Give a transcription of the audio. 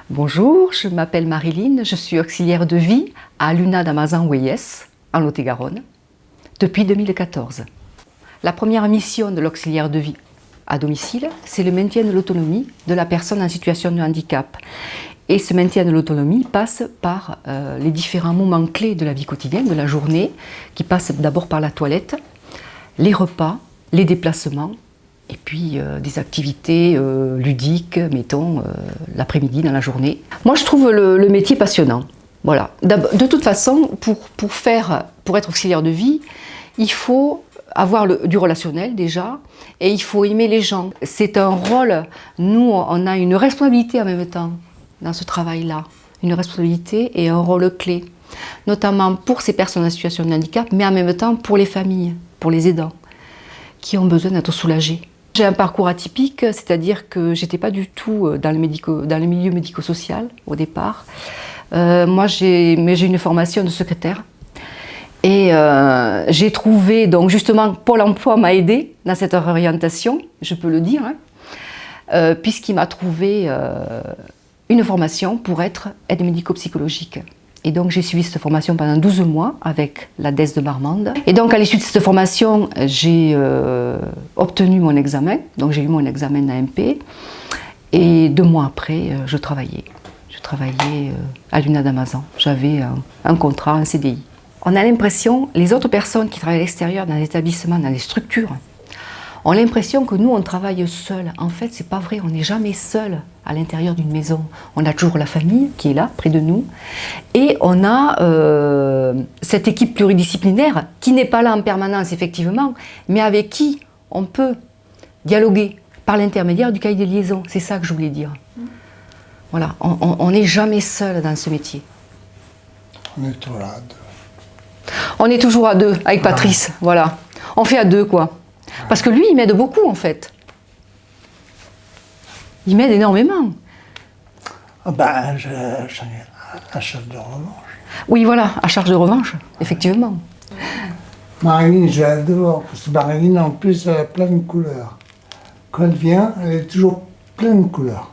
Bonjour, je m'appelle Marilyn, je suis auxiliaire de vie à l'UNA d'Amazon-Oueyes, en Lot-et-Garonne, depuis 2014. La première mission de l'auxiliaire de vie à domicile, c'est le maintien de l'autonomie de la personne en situation de handicap. Et ce maintien de l'autonomie passe par les différents moments clés de la vie quotidienne, de la journée, qui passent d'abord par la toilette, les repas, les déplacements, et puis des activités ludiques, mettons, l'après-midi, dans la journée. Moi, je trouve le métier passionnant. Voilà. De toute façon, pour être auxiliaire de vie, il faut avoir du relationnel déjà, et il faut aimer les gens. C'est un rôle, nous, on a une responsabilité en même temps dans ce travail-là, une responsabilité et un rôle clé, notamment pour ces personnes en situation de handicap, mais en même temps pour les familles, pour les aidants, qui ont besoin d'être soulagés. J'ai un parcours atypique, c'est-à-dire que je n'étais pas du tout dans le milieu médico-social au départ. Moi, j'ai une formation de secrétaire. Et j'ai trouvé, donc justement, Pôle emploi m'a aidé dans cette orientation, je peux le dire, puisqu'il m'a trouvé une formation pour être aide médico-psychologique. Et donc j'ai suivi cette formation pendant 12 mois avec la DES de Marmande. Et donc à l'issue de cette formation, j'ai obtenu mon examen, donc j'ai eu mon examen d'AMP. Et 2 mois après, je travaillais. Je travaillais à l'UNA d'Amazon. J'avais un contrat, un CDI. On a l'impression, les autres personnes qui travaillent à l'extérieur, dans les établissements, dans les structures, ont l'impression que nous, on travaille seul. En fait, c'est pas vrai, on n'est jamais seul à l'intérieur d'une maison. On a toujours la famille qui est là, près de nous. Et on a cette équipe pluridisciplinaire qui n'est pas là en permanence, effectivement, mais avec qui on peut dialoguer par l'intermédiaire du cahier de liaison. C'est ça que je voulais dire. Voilà, on n'est jamais seul dans ce métier. On est toujours là à deux. On est toujours à deux, avec Patrice, voilà. On fait à deux, quoi. Parce que lui, il m'aide beaucoup, en fait. Il m'aide énormément. Ah ben, j'en ai à charge de revanche. Oui, voilà, à charge de revanche, effectivement. Marilyn, je l'adore, parce que Marilyn, en plus, elle a plein de couleurs. Quand elle vient, elle est toujours pleine de couleurs.